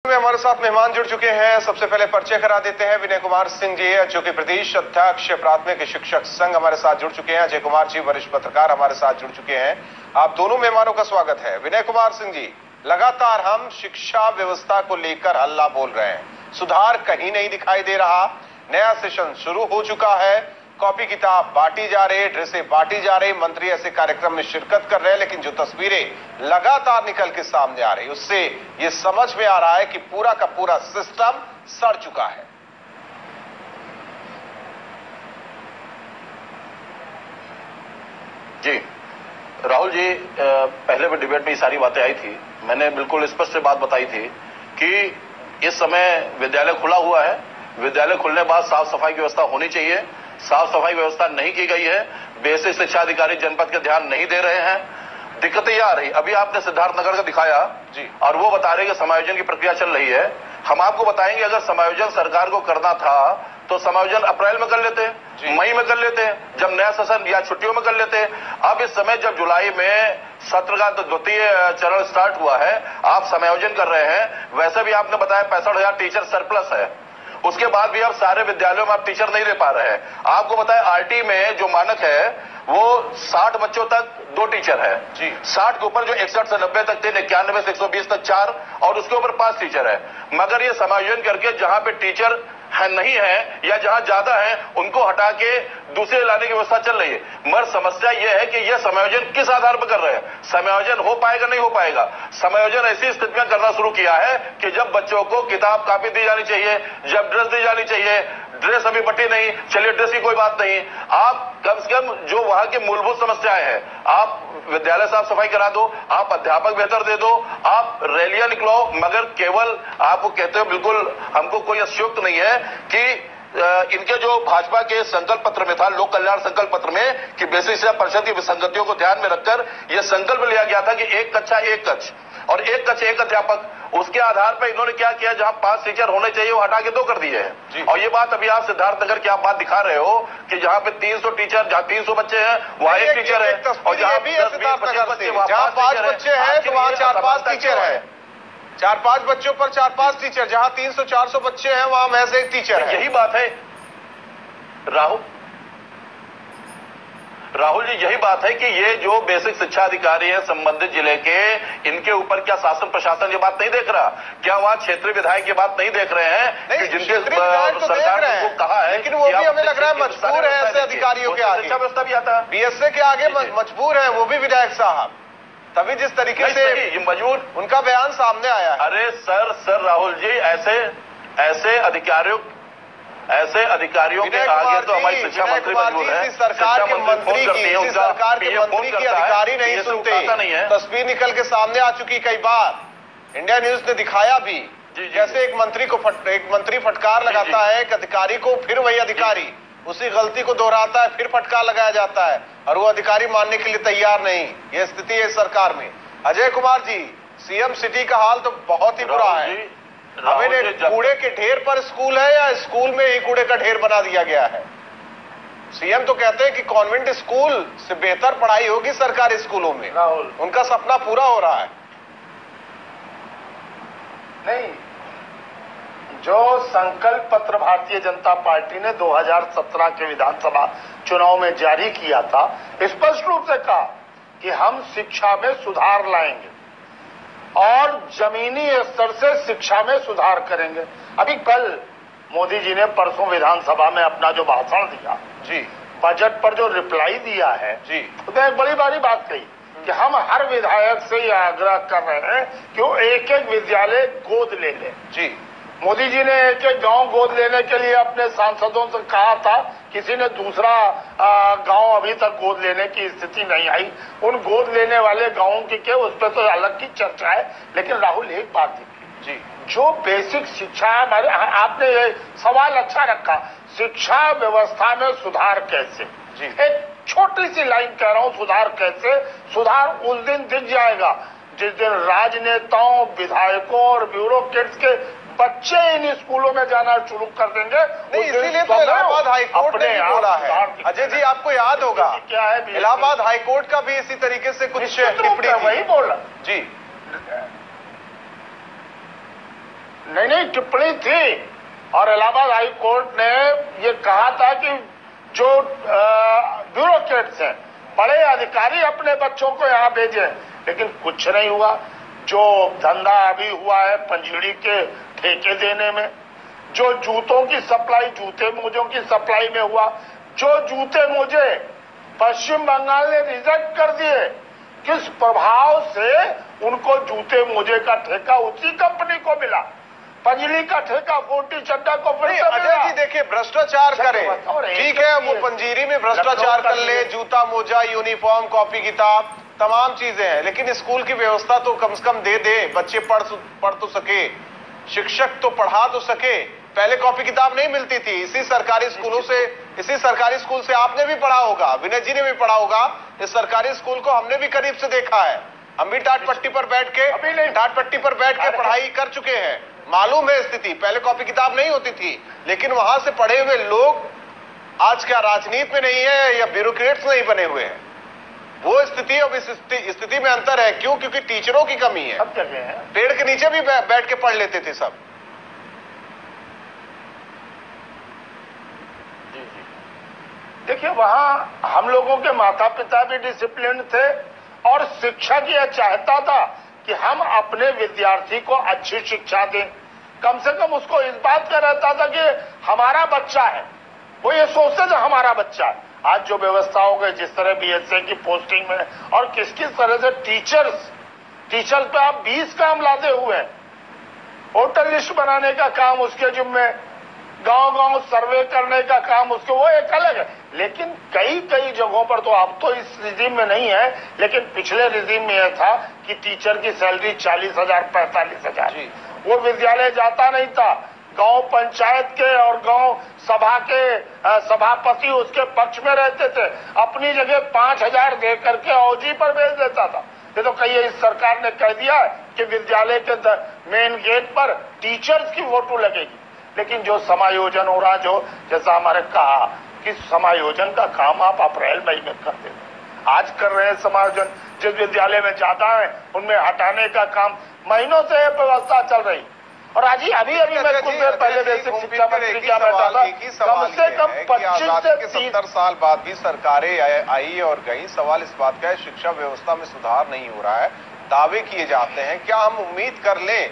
में हमारे साथ मेहमान जुड़ चुके हैं। सबसे पहले परिचय करा देते हैं विनय कुमार सिंह जी, जो कि प्रदेश अध्यक्ष प्राथमिक शिक्षक संघ हमारे साथ जुड़ चुके हैं। अजय कुमार जी वरिष्ठ पत्रकार हमारे साथ जुड़ चुके हैं। आप दोनों मेहमानों का स्वागत है। विनय कुमार सिंह जी, लगातार हम शिक्षा व्यवस्था को लेकर हल्ला बोल रहे हैं, सुधार कहीं नहीं दिखाई दे रहा। नया सेशन शुरू हो चुका है, कॉपी किताब बांटी जा रही, ड्रेसें बांटी जा रही, मंत्री ऐसे कार्यक्रम में शिरकत कर रहे हैं, लेकिन जो तस्वीरें लगातार निकल के सामने आ रही उससे ये समझ में आ रहा है कि पूरा का पूरा सिस्टम सड़ चुका है। जी राहुल जी, पहले भी डिबेट में ये सारी बातें आई थी। मैंने बिल्कुल स्पष्ट बात बताई थी कि इस समय विद्यालय खुला हुआ है, विद्यालय खुलने के बाद साफ सफाई की व्यवस्था होनी चाहिए। साफ सफाई व्यवस्था नहीं की गई है, बेसिक शिक्षा अधिकारी जनपद के ध्यान नहीं दे रहे हैं, दिक्कतें आ रही। अभी आपने सिद्धार्थनगर का दिखाया जी, और वो बता रहे कि समायोजन की प्रक्रिया चल रही है। हम आपको बताएंगे, अगर समायोजन सरकार को करना था तो समायोजन अप्रैल में कर लेते, मई में कर लेते, जब नया सेशन या छुट्टियों में कर लेते। अब इस समय जब जुलाई में सत्र का द्वितीय चरण स्टार्ट हुआ है, आप समायोजन कर रहे हैं। वैसे भी आपने बताया 65,000 टीचर सरप्लस है, उसके बाद भी अब सारे विद्यालयों में आप टीचर नहीं दे पा रहे हैं। आपको बताया आरटी में जो मानक है वो 60 बच्चों तक 2 टीचर है जी, 60 के ऊपर जो 61 से 90 तक थे, 91 से 120 तक 4, और उसके ऊपर 5 टीचर है। मगर ये समायोजन करके जहां पे टीचर है नहीं है या जहां ज्यादा है उनको हटा के दूसरे लाने की व्यवस्था चल रही है। मगर समस्या यह है कि यह समायोजन किस आधार पर कर रहे हैं? समायोजन हो पाएगा नहीं हो पाएगा? समायोजन ऐसी स्थिति में करना शुरू किया है कि जब बच्चों को किताब कापी दी जानी चाहिए, जब ड्रेस दी जानी चाहिए, ड्रेस अभी बटी नहीं, चलिए ड्रेस की कोई बात नहीं, आप कम से कम जो वहां की मूलभूत समस्याएं हैं, आप विद्यालय साफ सफाई करा दो, आप अध्यापक बेहतर दे दो, आप रैलियां निकलाओ। मगर केवल आपको कहते हो, बिल्कुल हमको कोई अत्युक्त नहीं है कि इनके जो भाजपा के संकल्प पत्र में था, लोक कल्याण संकल्प पत्र में, कि बेसिक शिक्षा परिषद की विसंगतियों को ध्यान में रखकर यह संकल्प लिया गया था कि एक कक्षा एक कक्ष और एक कक्ष एक अध्यापक। उसके आधार पर इन्होंने क्या किया, जहां 5 टीचर होने चाहिए वो हटा के 2 कर दिए हैं। और ये बात अभी आप सिद्धार्थनगर की आप बात दिखा रहे हो कि जहां पे 300 टीचर, जहां 300 बच्चे हैं वहां 1 टीचर है, और जहां 10-20-25 बच्चे वहां 5 बच्चे हैं तो वहां 4-5 टीचर है। 4-5 बच्चों पर 4-5 टीचर, जहां 300-400 बच्चे हैं वहां महज 1 टीचर है। यही बात है राहुल जी, यही बात है कि ये जो बेसिक शिक्षा अधिकारी है संबंधित जिले के, इनके ऊपर क्या शासन प्रशासन ये बात नहीं देख रहा? क्या वहां क्षेत्रीय विधायक ये बात नहीं देख रहे हैं कि जिनके सरकार ने कहा है, लेकिन वो भी हमें लग रहा है मजबूर है ऐसे अधिकारियों के आगे। शिक्षा व्यवस्था भी आता है, बीएसए के आगे मजबूर है वो भी विधायक साहब, तभी जिस तरीके से मजबूर उनका बयान सामने आया है। अरे सर राहुल जी, ऐसे अधिकारियों के आगे तो हमारी शिक्षा मंत्री मजबूर है। सरकार के मंत्री की अधिकारी नहीं सुनते। तस्वीर निकल के सामने आ चुकी कई बार, इंडिया न्यूज ने दिखाया भी, जैसे एक मंत्री फटकार लगाता है एक अधिकारी को, फिर वही अधिकारी उसी गलती को दोहराता है, फिर फटकार लगाया जाता है, और वो अधिकारी मानने के लिए तैयार नहीं। ये स्थिति है सरकार में। अजय कुमार जी, सीएम सिटी का हाल तो बहुत ही बुरा है। हमें कूड़े के ढेर पर स्कूल है या स्कूल में ही कूड़े का ढेर बना दिया गया है? सीएम तो कहते हैं कि कॉन्वेंट स्कूल से बेहतर पढ़ाई होगी सरकारी स्कूलों में। उनका सपना पूरा हो रहा है। नहीं, जो संकल्प पत्र भारतीय जनता पार्टी ने 2017 के विधानसभा चुनाव में जारी किया था, स्पष्ट रूप से कहा कि हम शिक्षा में सुधार लाएंगे और जमीनी स्तर से शिक्षा में सुधार करेंगे। अभी कल मोदी जी ने परसों विधानसभा में अपना जो भाषण दिया जी, बजट पर जो रिप्लाई दिया है जी, उसने एक बड़ी बड़ी बात कही कि हम हर विधायक से यह आग्रह कर रहे हैं कि वो एक-एक विद्यालय गोद ले ले। जी, मोदी जी ने एक-एक गांव गोद लेने के लिए अपने सांसदों से कहा था, किसी ने दूसरा गांव अभी तक गोद लेने की स्थिति नहीं आई। उन गोद लेने वाले गांवों की क्या, उस पर तो अलग की चर्चा है। लेकिन राहुल, एक बात देखिए जी, जो बेसिक शिक्षा हमारे, आपने ये सवाल अच्छा रखा, शिक्षा व्यवस्था में सुधार कैसे जी, एक छोटी सी लाइन कह रहा हूं, सुधार कैसे? सुधार उस दिन दिख जाएगा जिस दिन राजनेताओं, विधायकों और ब्यूरोक्रेट्स के बच्चे इन स्कूलों में जाना शुरू कर देंगे। नहीं, इसीलिए तो इलाहाबाद हाईकोर्ट ने भी बोला है। अजय जी, आपको याद होगा क्या है, इलाहाबाद हाईकोर्ट का भी इसी तरीके से कुछ टिप्पणी वही बोला जी। नहीं टिप्पणी थी और इलाहाबाद हाई कोर्ट ने ये कहा था कि जो ब्यूरोक्रेट्स हैं, बड़े अधिकारी अपने बच्चों को यहाँ भेजें, लेकिन कुछ नहीं हुआ। जो धंधा अभी हुआ है पंजीरी के ठेके देने में, जो जूतों की सप्लाई, जूते मोजों की सप्लाई में हुआ, जो जूते मोजे पश्चिम बंगाल ने रिजेक्ट कर दिए, किस प्रभाव से उनको जूते मोजे का ठेका उसी कंपनी को मिला, पंजली का ठेका फोर्टी चड्डा को फिर से अजय जी देखिए, भ्रष्टाचार करें ठीक है, वो पंजीरी में भ्रष्टाचार कर ले, जूता मोजा, यूनिफॉर्म, कॉपी किताब, तमाम चीजें हैं, लेकिन स्कूल की व्यवस्था तो कम से कम दे दे, बच्चे पढ़ तो सके, शिक्षक तो पढ़ा तो सके। पहले कॉपी किताब नहीं मिलती थी, इसी सरकारी स्कूल से आपने भी पढ़ा होगा, विनय जी ने भी पढ़ा होगा। इस सरकारी स्कूल को हमने भी करीब से देखा है, हम भी टाट पट्टी पर बैठ के पढ़ाई कर चुके हैं, मालूम है स्थिति। पहले कॉपी किताब नहीं होती थी, लेकिन वहां से पढ़े हुए लोग आज क्या राजनीति में नहीं है या ब्यूरोक्रेट्स नहीं बने हुए हैं। वो स्थिति अब इस स्थिति में अंतर है। क्यों? क्योंकि टीचरों की कमी है। पेड़ के नीचे भी बैठ के पढ़ लेते थे सब। देखिए, वहां हम लोगों के माता पिता भी डिसिप्लिन थे और शिक्षक यह चाहता था कि हम अपने विद्यार्थी को अच्छी शिक्षा दें। कम से कम उसको इस बात का रहता था कि हमारा बच्चा है, वो ये सोचते थे हमारा बच्चा है। आज जो व्यवस्था हो गई, जिस तरह बीएसए की पोस्टिंग में और किस तरह से टीचर्स पे आप 20 काम लादे हुए हैं, वोटर लिस्ट बनाने का काम उसके जिम्मे, गांव सर्वे करने का काम उसके, वो एक अलग है। लेकिन कई जगहों पर तो अब तो इस रिजीम में नहीं है, लेकिन पिछले रिजीम में यह था कि टीचर की सैलरी 40,000 45,000, वो विद्यालय जाता नहीं था। गांव पंचायत के और गांव सभा के सभापति उसके पक्ष में रहते थे, अपनी जगह 5,000 दे करके औजी पर भेज देता था। ये तो कही इस सरकार ने कह दिया कि विद्यालय के मेन गेट पर टीचर्स की फोटो लगेगी, लेकिन जो समायोजन हो रहा, जो जैसा हमारे कहा कि समायोजन का काम आप अप्रैल मई में कर देते, आज कर रहे हैं समायोजन। जिस विद्यालय में ज्यादा है उनमें हटाने का काम महीनों से व्यवस्था चल रही। और आज ही अभी मैं कुछ देर पहले बेसिक शिक्षा मंत्री क्या बैठा था, कम से कम 25 से 70 साल बाद भी सरकारें आई और गई। सवाल इस बात का है, शिक्षा व्यवस्था में सुधार नहीं हो रहा है, दावे किए जाते हैं। क्या हम उम्मीद कर लें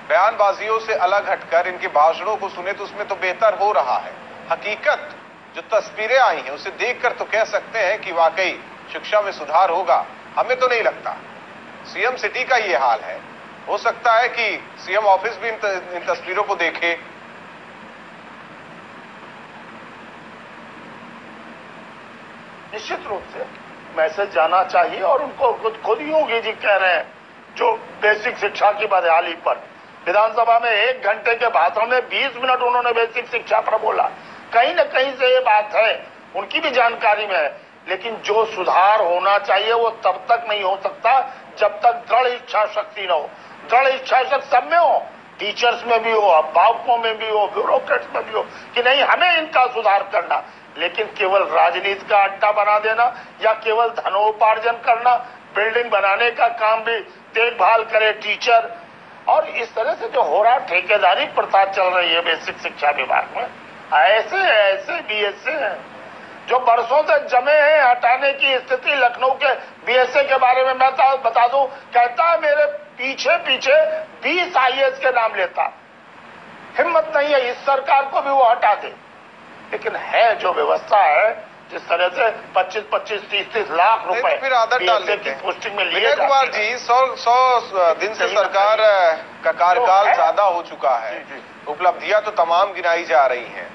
बयानबाजियों से अलग हटकर इनके भाषणों को सुने तो उसमें तो बेहतर हो रहा है? हकीकत जो तस्वीरें आई हैं उसे देखकर तो कह सकते हैं कि वाकई शिक्षा में सुधार होगा। हमें तो नहीं लगता। सीएम सिटी का ये हाल है। हो सकता है कि सीएम ऑफिस भी इन तस्वीरों को देखे। निश्चित रूप से मैसेज जाना चाहिए और उनको खुद योगी जी कह रहे हैं, जो बेसिक शिक्षा की बदहाली पर विधानसभा में 1 घंटे के भाषण में 20 मिनट उन्होंने बेसिक शिक्षा पर बोला। कहीं न कहीं से ये बात है, उनकी भी जानकारी में है, लेकिन जो सुधार होना चाहिए वो तब तक नहीं हो सकता जब तक दृढ़ इच्छा शक्ति न हो। दृढ़ इच्छा शक्ति सब में हो, टीचर्स में भी हो, अभिभावकों में भी हो, ब्यूरोक्रेट्स में भी हो कि नहीं हमें इनका सुधार करना। लेकिन केवल राजनीति का अड्डा बना देना या केवल धनोपार्जन करना, बिल्डिंग बनाने का काम भी देखभाल करे टीचर, और इस तरह से जो हो रहा ठेकेदारी प्रथा चल रही है बेसिक शिक्षा विभाग में, ऐसे बीएसए हैं जो बरसों से जमे हैं। हटाने की स्थिति लखनऊ के बीएसए के बारे में मैं बता दूं, कहता है मेरे पीछे 20 आईएएस के नाम लेता। हिम्मत नहीं है इस सरकार को भी वो हटा दे। लेकिन है जो व्यवस्था है, जिस तरह से 25-25, 30-30 लाख रुपए फिर आदत डाल देते हैं। पोस्टिंग में विनय कुमार जी, 100 दिन से सरकार का कार्यकाल ज्यादा हो चुका है, उपलब्धियां तो तमाम गिनाई जा रही हैं।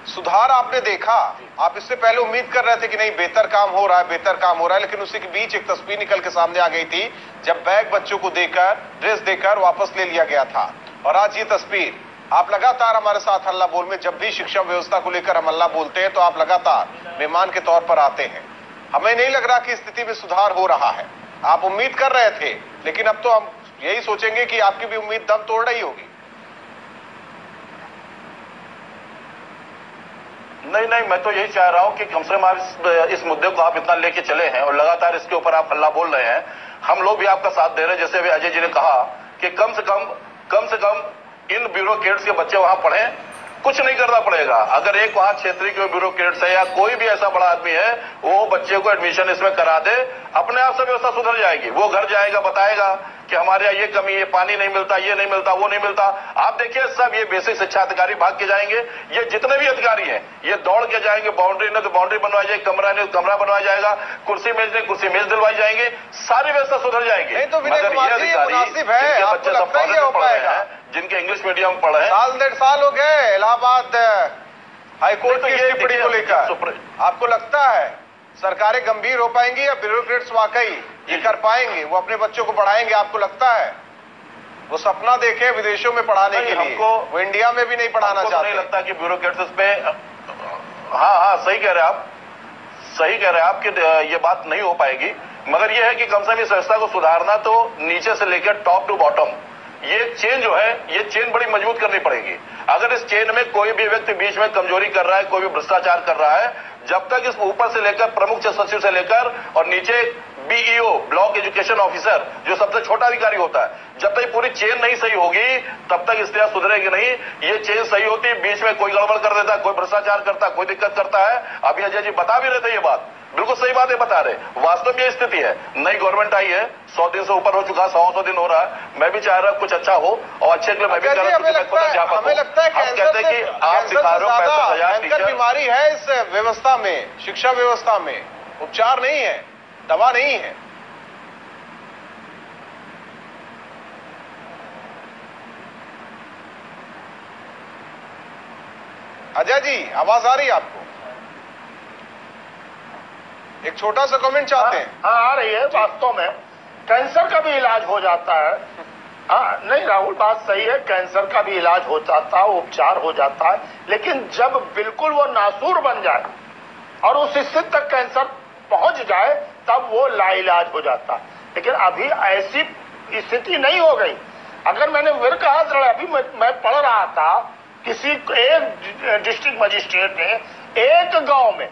सुधार आपने देखा, आप इससे पहले उम्मीद कर रहे थे कि नहीं बेहतर काम हो रहा है, लेकिन उसी के बीच एक तस्वीर निकल के सामने आ गई थी जब बैग बच्चों को देकर, ड्रेस देकर वापस ले लिया गया था। और आज ये तस्वीर, आप लगातार हमारे साथ हल्ला बोल में, जब भी शिक्षा व्यवस्था को लेकर हम हल्ला बोलते हैं तो आप लगातार मेहमान के तौर पर आते हैं। हमें नहीं लग रहा कि स्थिति में सुधार हो रहा है। आप उम्मीद कर रहे थे, लेकिन अब तो हम यही सोचेंगे कि आपकी भी उम्मीद दम तोड़ रही होगी। नहीं, मैं तो यही चाह रहा हूं कि कम से कम इस मुद्दे को आप इतना लेके चले हैं और लगातार इसके ऊपर आप हल्ला बोल रहे हैं। हम लोग भी आपका साथ दे रहे हैं। जैसे अभी अजय जी ने कहा कि कम से कम इन ब्यूरोक्रेट्स के बच्चे वहां पढ़े, कुछ नहीं करना पड़ेगा। अगर एक वहां क्षेत्रीय कोई ब्यूरोक्रेट्स है या कोई भी ऐसा बड़ा आदमी है, वो बच्चे को एडमिशन इसमें करा दे, अपने आप से व्यवस्था सुधर जाएगी। वो घर जाएगा, बताएगा कि हमारे यहाँ ये कमी है, पानी नहीं मिलता, ये नहीं मिलता, वो नहीं मिलता। आप देखिए सब ये बेसिक शिक्षा अधिकारी भाग के जाएंगे, ये जितने भी अधिकारी हैं ये दौड़ के जाएंगे, बाउंड्री ने तो बाउंड्री बनवाई जाएगी, कमरा ने तो कमरा बनवाया जाएगा, कुर्सी मेज ने कुर्सी मेज दिलवाई जाएंगे, सारी व्यवस्था सुधर जाएगी। मगर ये अधिकारी जिनके बच्चे सब फॉरेन में पढ़ रहे हैं, जिनके इंग्लिश मीडियम में पढ़े हैं, साल 1.5 साल हो गए इलाहाबाद हाईकोर्ट की टिप्पणी को लेकर, आपको लगता है सरकारें गंभीर हो पाएंगी या ब्यूरोक्रेट्स वाकई ये कर पाएंगे, वो अपने बच्चों को पढ़ाएंगे? आपको लगता है वो सपना देखे विदेशों में पढ़ाने के लिए, वो इंडिया में भी नहीं पढ़ाना चाहते? नहीं लगता कि ब्यूरोक्रेट्स इस पे, हाँ सही कह रहे हैं आप, सही कह रहे हैं आप कि ये बात नहीं हो पाएगी। मगर ये है कि कम से कम इस व्यवस्था को सुधारना तो नीचे से लेकर टॉप टू बॉटम, ये चेन जो है, ये चेन बड़ी मजबूत करनी पड़ेगी। अगर इस चेन में कोई भी व्यक्ति बीच में कमजोरी कर रहा है, कोई भी भ्रष्टाचार कर रहा है, जब तक इस ऊपर से लेकर प्रमुख सचिव से लेकर और नीचे बीईओ ब्लॉक एजुकेशन ऑफिसर जो सबसे छोटा अधिकारी होता है, जब तक पूरी चेन नहीं सही होगी तब तक स्थिति सुधरेगी नहीं। ये चेन सही होती, बीच में कोई गड़बड़ कर देता, कोई भ्रष्टाचार करता, कोई दिक्कत करता है। अभी अजय जी बता भी रहे थे, ये बात बिल्कुल सही बात है, बता रहे। वास्तव में ये स्थिति है, नई गवर्नमेंट आई है, 100 दिन से ऊपर हो चुका, 100 दिन हो रहा है। मैं भी चाह रहा हूं कुछ अच्छा हो, और अच्छे के लिए मैं भी चाह रहा हूं। हमें लगता है कहते हैं कि आप दिखा रहे हो 65,000 टीचर, बीमारी है इस व्यवस्था में, शिक्षा व्यवस्था में उपचार नहीं है, दवा नहीं है। अजय जी आवाज आ रही है आपको? एक छोटा सा कमेंट चाहते हैं। हाँ आ रही है। वास्तव में कैंसर का भी इलाज हो जाता है। हाँ नहीं राहुल, बात सही है, कैंसर का भी इलाज हो जाता है, उपचार हो जाता है, लेकिन जब बिल्कुल वो नासूर बन जाए और उस स्थिति तक कैंसर पहुंच जाए तब वो लाइलाज हो जाता है। लेकिन अभी ऐसी स्थिति नहीं हो गई। अगर मैंने फिर कहा, अभी मैं पढ़ रहा था, किसी एक डिस्ट्रिक्ट मजिस्ट्रेट ने एक गांव में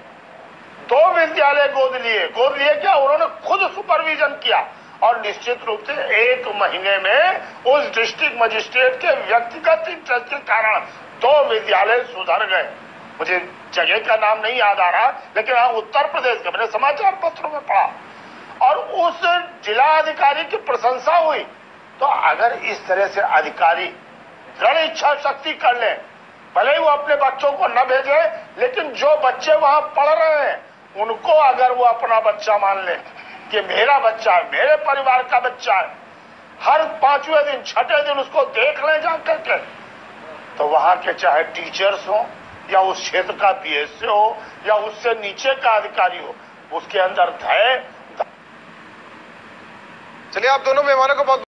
2 विद्यालय गोद लिए क्या, उन्होंने खुद सुपरविजन किया और निश्चित रूप से 1 महीने में उस डिस्ट्रिक्ट मजिस्ट्रेट के व्यक्तिगत इंटरेस्ट के कारण 2 विद्यालय सुधर गए। मुझे जगह का नाम नहीं याद आ रहा, लेकिन हाँ उत्तर प्रदेश का, मैंने समाचार पत्रों में पढ़ा और उस जिला अधिकारी की प्रशंसा हुई। तो अगर इस तरह से अधिकारी दृढ़ इच्छा शक्ति कर ले, भले ही वो अपने बच्चों को न भेजे, लेकिन जो बच्चे वहां पढ़ रहे हैं उनको अगर वो अपना बच्चा मान ले कि मेरा बच्चा है, मेरे परिवार का बच्चा है, हर 5वें दिन 6ठे दिन उसको देख लें जाकर के, तो वहां के चाहे टीचर्स हो या उस क्षेत्र का पीएससी हो या उससे नीचे का अधिकारी हो, उसके अंदर धैर्य। चलिए आप दोनों मेहमानों को बहुत